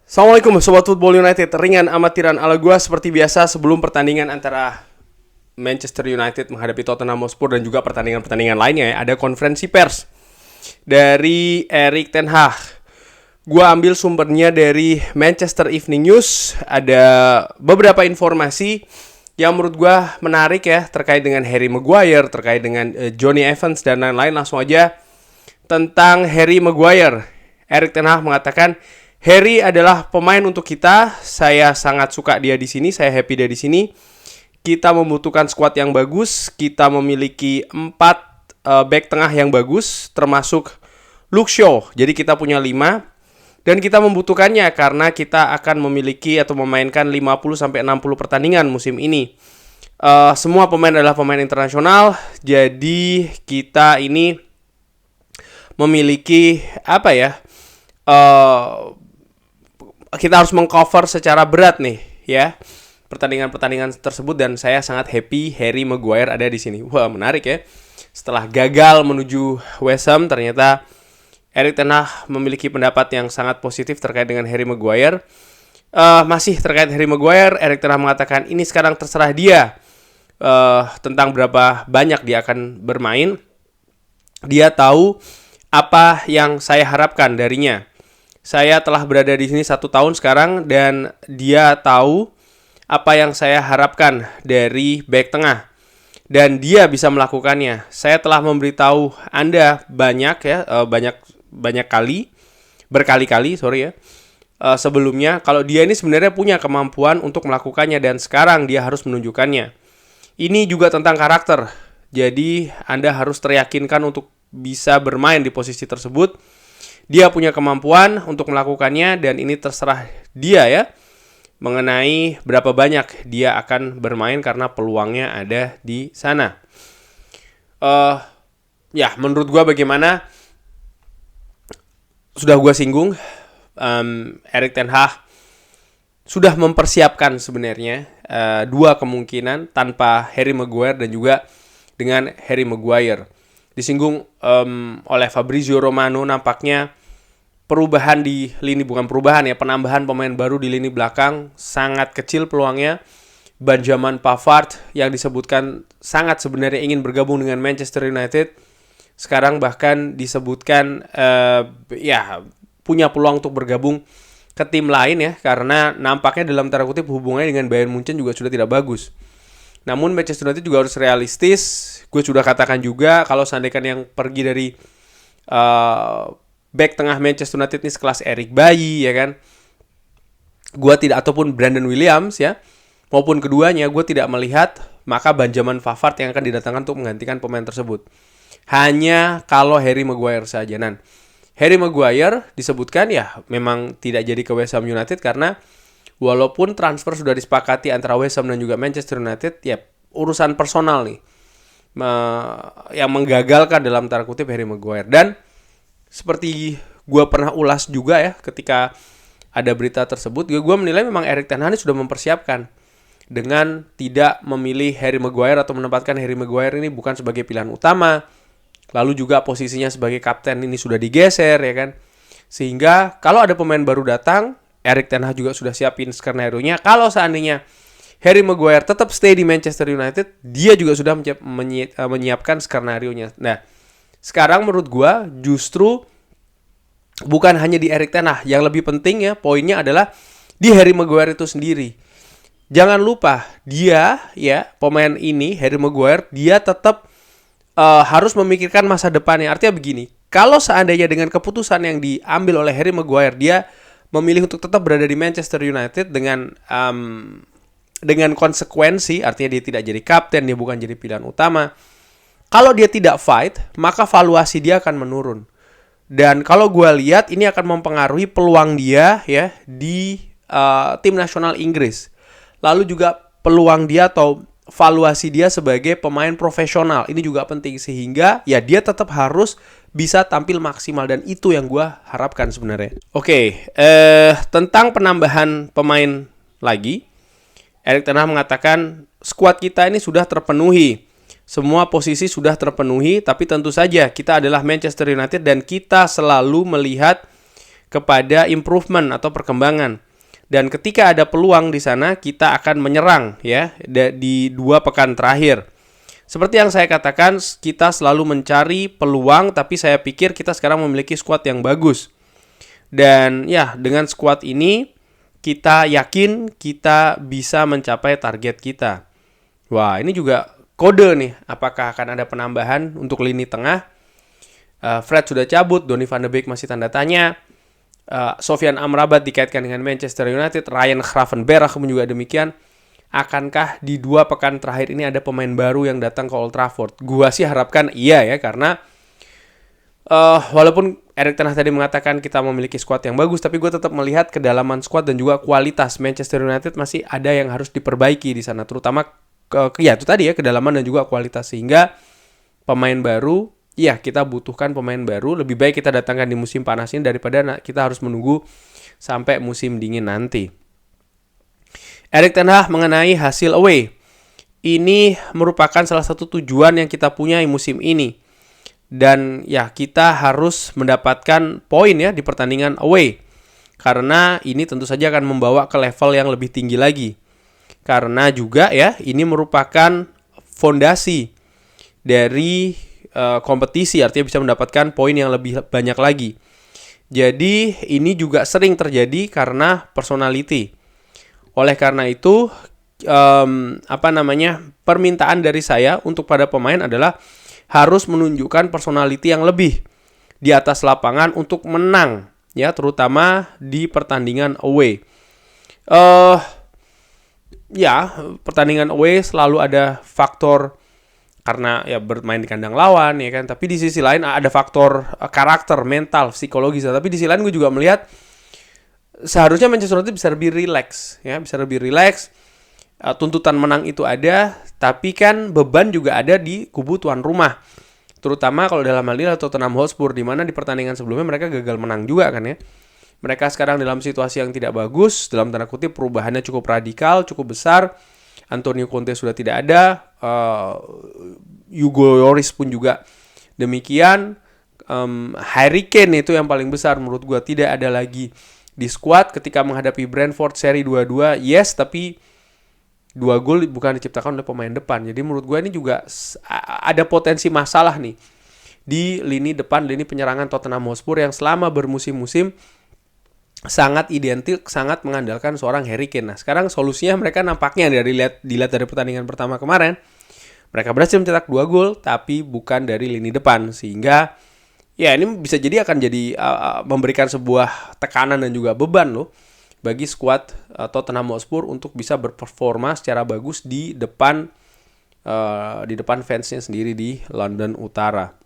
Assalamualaikum Sobat Football United. Ringan amatiran ala gua seperti biasa sebelum pertandingan antara Manchester United menghadapi Tottenham Hotspur dan juga pertandingan-pertandingan lainnya ya. Ada konferensi pers dari Erik ten Hag. Gua ambil sumbernya dari Manchester Evening News. Ada beberapa informasi yang menurut gua menarik ya, terkait dengan Harry Maguire, terkait dengan Jonny Evans dan lain-lain. Langsung aja tentang Harry Maguire. Erik ten Hag mengatakan, Harry adalah pemain untuk kita. Saya sangat suka dia di sini. Saya happy dia di sini. Kita membutuhkan skuad yang bagus. Kita memiliki 4 back tengah yang bagus, termasuk Luke Shaw. Jadi kita punya 5 dan kita membutuhkannya karena kita akan memiliki atau memainkan 50-60 pertandingan musim ini. Semua pemain adalah pemain internasional. Jadi kita ini memiliki kita harus mengcover secara berat nih ya pertandingan-pertandingan tersebut, dan saya sangat happy Harry Maguire ada di sini. Wah, menarik ya. Setelah gagal menuju West Ham, ternyata Erik ten Hag memiliki pendapat yang sangat positif terkait dengan Harry Maguire. Masih terkait Harry Maguire, Erik ten Hag mengatakan ini sekarang terserah dia tentang berapa banyak dia akan bermain. Dia tahu apa yang saya harapkan darinya. Saya telah berada di sini 1 tahun sekarang dan dia tahu apa yang saya harapkan dari back tengah dan dia bisa melakukannya. Saya telah memberitahu Anda berkali-kali sebelumnya kalau dia ini sebenarnya punya kemampuan untuk melakukannya dan sekarang dia harus menunjukkannya. Ini juga tentang karakter. Jadi Anda harus teryakinkan untuk bisa bermain di posisi tersebut. Dia punya kemampuan untuk melakukannya dan ini terserah dia ya mengenai berapa banyak dia akan bermain karena peluangnya ada di sana. Menurut gua bagaimana sudah gua singgung, Erik ten Hag sudah mempersiapkan sebenarnya 2 kemungkinan tanpa Harry Maguire dan juga dengan Harry Maguire. Disinggung oleh Fabrizio Romano, nampaknya penambahan pemain baru di lini belakang sangat kecil peluangnya. Benjamin Pavard yang disebutkan sangat sebenarnya ingin bergabung dengan Manchester United, sekarang bahkan disebutkan punya peluang untuk bergabung ke tim lain ya, karena nampaknya dalam tanda kutip hubungannya dengan Bayern Munchen juga sudah tidak bagus. Namun Manchester United juga harus realistis. Gue sudah katakan juga kalau seandainya yang pergi dari back tengah Manchester United ini sekelas Eric Bailly ya kan, ataupun Brandon Williams ya, maupun keduanya gue tidak melihat maka Benjamin Pavard yang akan didatangkan untuk menggantikan pemain tersebut. Hanya kalau Harry Maguire saja. Dan Harry Maguire disebutkan ya memang tidak jadi ke West Ham United karena walaupun transfer sudah disepakati antara West Ham dan juga Manchester United, ya urusan personal nih yang menggagalkan dalam tanda kutip Harry Maguire. Dan seperti gue pernah ulas juga ya ketika ada berita tersebut, gue menilai memang Erik ten Hag sudah mempersiapkan dengan tidak memilih Harry Maguire atau menempatkan Harry Maguire ini bukan sebagai pilihan utama. Lalu juga posisinya sebagai kapten ini sudah digeser ya kan. Sehingga kalau ada pemain baru datang, Erik ten Hag juga sudah siapin skenario-nya. Kalau seandainya Harry Maguire tetap stay di Manchester United, dia juga sudah menyiapkan skenario-nya. Nah, sekarang menurut gue justru bukan hanya di Erik ten Hag, yang lebih penting ya poinnya adalah di Harry Maguire itu sendiri. Jangan lupa dia ya pemain ini Harry Maguire dia tetap harus memikirkan masa depannya. Artinya begini, kalau seandainya dengan keputusan yang diambil oleh Harry Maguire dia memilih untuk tetap berada di Manchester United dengan konsekuensi, artinya dia tidak jadi kapten, dia bukan jadi pilihan utama. Kalau dia tidak fight, maka valuasi dia akan menurun. Dan kalau gue lihat ini akan mempengaruhi peluang dia ya di tim nasional Inggris. Lalu juga peluang dia atau valuasi dia sebagai pemain profesional. Ini juga penting sehingga ya dia tetap harus bisa tampil maksimal dan itu yang gue harapkan sebenarnya. Oke, tentang penambahan pemain lagi, Erik ten Hag mengatakan skuad kita ini sudah terpenuhi. Semua posisi sudah terpenuhi, tapi tentu saja kita adalah Manchester United dan kita selalu melihat kepada improvement atau perkembangan. Dan ketika ada peluang di sana, kita akan menyerang ya di 2 pekan terakhir. Seperti yang saya katakan, kita selalu mencari peluang, tapi saya pikir kita sekarang memiliki squad yang bagus. Dan ya, dengan squad ini kita yakin kita bisa mencapai target kita. Wah, ini juga kode nih, apakah akan ada penambahan untuk lini tengah. Fred sudah cabut, Donny van de Beek masih tanda tanya. Sofyan Amrabat dikaitkan dengan Manchester United, Ryan Gravenberch pun juga demikian. Akankah di 2 pekan terakhir ini ada pemain baru yang datang ke Old Trafford? Gua sih harapkan iya ya, karena walaupun Erik ten Hag tadi mengatakan kita memiliki skuad yang bagus, tapi gue tetap melihat kedalaman skuad dan juga kualitas Manchester United masih ada yang harus diperbaiki di sana, terutama itu tadi ya, kedalaman dan juga kualitas. Sehingga pemain baru, iya kita butuhkan pemain baru. Lebih baik kita datangkan di musim panas ini daripada kita harus menunggu sampai musim dingin nanti. Erik ten Hag mengenai hasil away. Ini merupakan salah satu tujuan yang kita punya di musim ini. Dan ya kita harus mendapatkan poin ya di pertandingan away. Karena ini tentu saja akan membawa ke level yang lebih tinggi lagi. Karena juga ya ini merupakan fondasi dari kompetisi, artinya bisa mendapatkan poin yang lebih banyak lagi. Jadi ini juga sering terjadi karena personality. Oleh karena itu permintaan dari saya untuk pada pemain adalah harus menunjukkan personality yang lebih di atas lapangan untuk menang ya, terutama di pertandingan away. Pertandingan away selalu ada faktor karena ya bermain di kandang lawan ya kan, tapi di sisi lain ada faktor karakter, mental, psikologis. Tapi di sisi lain gue juga melihat seharusnya Manchester United bisa lebih relax ya, bisa lebih relax. Tuntutan menang itu ada, tapi kan beban juga ada di kubu tuan rumah. Terutama kalau dalam hal ini Tottenham Hotspur, di mana di pertandingan sebelumnya mereka gagal menang juga kan ya. Mereka sekarang dalam situasi yang tidak bagus, dalam tanda kutip perubahannya cukup radikal, cukup besar. Antonio Conte sudah tidak ada, Hugo Lloris pun juga demikian. Harry Kane itu yang paling besar menurut gue tidak ada lagi di skuad ketika menghadapi Brentford seri 2-2. Yes, tapi 2 gol bukan diciptakan oleh pemain depan. Jadi menurut gue ini juga ada potensi masalah nih di lini depan, lini penyerangan Tottenham Hotspur yang selama bermusim-musim sangat identik, sangat mengandalkan seorang Harry Kane. Nah, sekarang solusinya mereka nampaknya dilihat dari pertandingan pertama kemarin, mereka berhasil mencetak 2 gol tapi bukan dari lini depan, sehingga ya ini bisa jadi akan jadi memberikan sebuah tekanan dan juga beban loh bagi skuad Tottenham Hotspur untuk bisa berperforma secara bagus di depan fansnya sendiri di London Utara.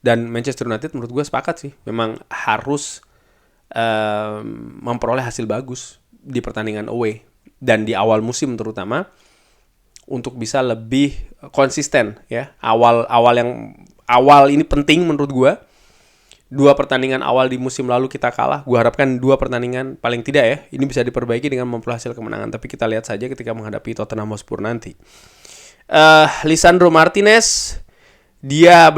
Dan Manchester United menurut gue sepakat sih, memang harus memperoleh hasil bagus di pertandingan away dan di awal musim terutama untuk bisa lebih konsisten ya. Awal ini penting menurut gue. 2 pertandingan awal di musim lalu kita kalah. Gue harapkan 2 pertandingan paling tidak ya ini bisa diperbaiki dengan memperoleh hasil kemenangan. Tapi kita lihat saja ketika menghadapi Tottenham Hotspur nanti. Lisandro Martinez, dia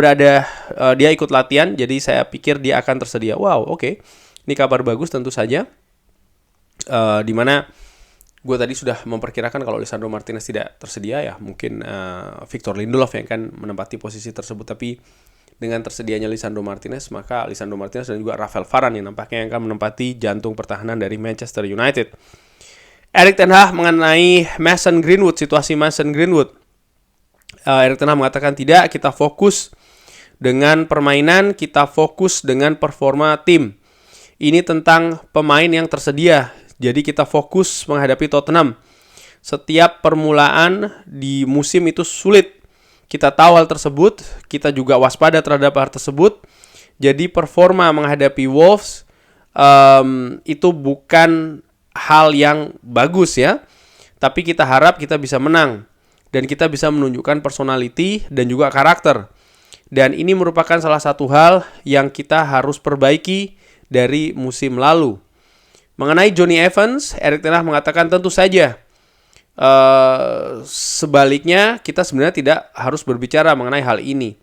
ikut latihan, jadi saya pikir dia akan tersedia. Wow, oke. Ini kabar bagus tentu saja. Dimana gue tadi sudah memperkirakan kalau Lisandro Martinez tidak tersedia ya mungkin Victor Lindelof yang akan menempati posisi tersebut. Tapi dengan tersedianya Lisandro Martinez, maka Lisandro Martinez dan juga Rafael Varane yang nampaknya akan menempati jantung pertahanan dari Manchester United. Erik ten Hag mengenai Mason Greenwood, situasi Mason Greenwood. Erik ten Hag mengatakan tidak, kita fokus dengan permainan, kita fokus dengan performa tim. Ini tentang pemain yang tersedia, jadi kita fokus menghadapi Tottenham. Setiap permulaan di musim itu sulit. Kita tahu hal tersebut, kita juga waspada terhadap hal tersebut. Jadi performa menghadapi Wolves itu bukan hal yang bagus ya. Tapi kita harap kita bisa menang. Dan kita bisa menunjukkan personality dan juga karakter. Dan ini merupakan salah satu hal yang kita harus perbaiki dari musim lalu. Mengenai Jonny Evans, Erik ten Hag mengatakan tentu saja. Sebaliknya kita sebenarnya tidak harus berbicara mengenai hal ini.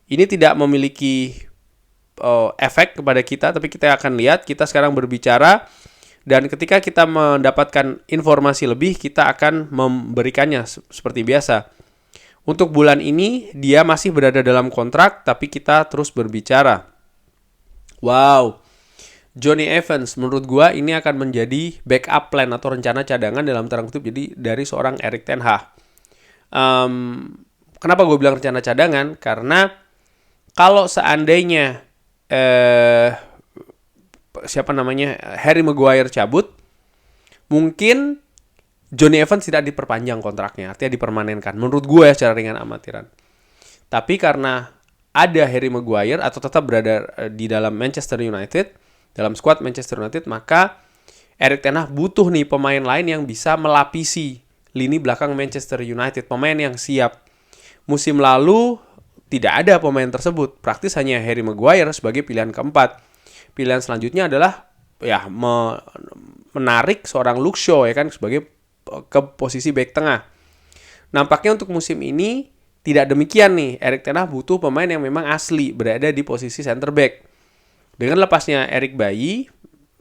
Ini tidak memiliki efek kepada kita, tapi kita akan lihat kita sekarang berbicara dan ketika kita mendapatkan informasi lebih, kita akan memberikannya seperti biasa. Untuk bulan ini dia masih berada dalam kontrak, tapi kita terus berbicara. Wow, Johnny Evans menurut gua ini akan menjadi backup plan atau rencana cadangan dalam tanda kutip jadi dari seorang Erik ten Hag. Kenapa gue bilang rencana cadangan? Karena kalau seandainya Harry Maguire cabut, mungkin Johnny Evans tidak diperpanjang kontraknya, artinya dipermanenkan. Menurut gue secara ringan amatiran. Tapi karena ada Harry Maguire atau tetap berada di dalam Manchester United, dalam skuad Manchester United, maka Erik ten Hag butuh nih pemain lain yang bisa melapisi lini belakang Manchester United, pemain yang siap. Musim lalu tidak ada pemain tersebut, praktis hanya Harry Maguire sebagai pilihan keempat. Pilihan selanjutnya adalah ya menarik seorang Luke Shaw ya kan sebagai ke posisi bek tengah. Nampaknya untuk musim ini tidak demikian nih. Erik ten Hag butuh pemain yang memang asli berada di posisi center back. Dengan lepasnya Eric Bailly,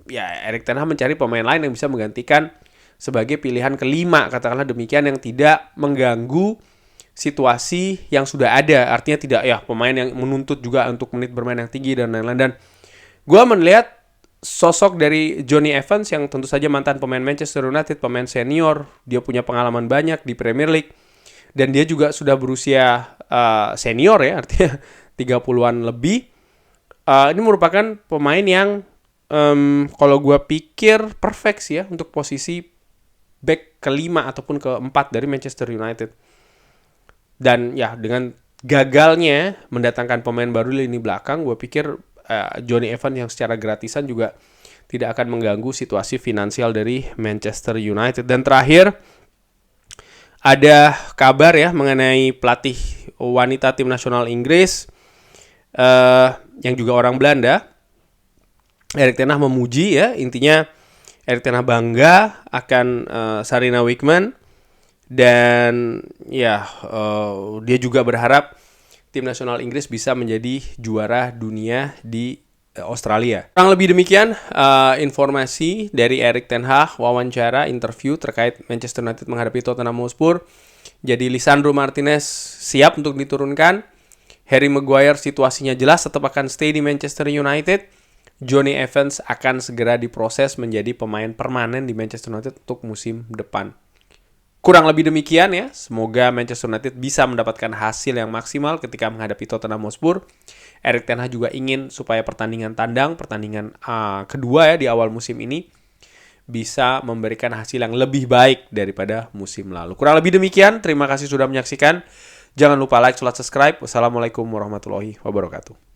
ya Erik ten Hag mencari pemain lain yang bisa menggantikan sebagai pilihan kelima, katakanlah demikian, yang tidak mengganggu situasi yang sudah ada. Artinya tidak ya pemain yang menuntut juga untuk menit bermain yang tinggi dan lain-lain. Dan gue melihat sosok dari Johnny Evans yang tentu saja mantan pemain Manchester United, pemain senior, dia punya pengalaman banyak di Premier League dan dia juga sudah berusia senior ya, artinya 30-an lebih. Ini merupakan pemain yang kalau gue pikir perfect sih ya untuk posisi back kelima ataupun keempat dari Manchester United. Dan ya dengan gagalnya mendatangkan pemain baru di lini belakang, gue pikir Johnny Evans yang secara gratisan juga tidak akan mengganggu situasi finansial dari Manchester United. Dan terakhir ada kabar ya mengenai pelatih wanita tim nasional Inggris yang juga orang Belanda. Erik ten Hag memuji ya, intinya Erik ten Hag bangga akan Sarina Wiegman. Dan ya dia juga berharap tim nasional Inggris bisa menjadi juara dunia di Australia. Kurang lebih demikian informasi dari Erik ten Hag, wawancara, interview terkait Manchester United menghadapi Tottenham Hotspur. Jadi Lisandro Martinez siap untuk diturunkan. Harry Maguire situasinya jelas tetap akan stay di Manchester United. Johnny Evans akan segera diproses menjadi pemain permanen di Manchester United untuk musim depan. Kurang lebih demikian ya. Semoga Manchester United bisa mendapatkan hasil yang maksimal ketika menghadapi Tottenham Hotspur. Erik ten Hag juga ingin supaya pertandingan tandang, pertandingan kedua ya di awal musim ini bisa memberikan hasil yang lebih baik daripada musim lalu. Kurang lebih demikian. Terima kasih sudah menyaksikan. Jangan lupa like, subscribe. Wassalamualaikum warahmatullahi wabarakatuh.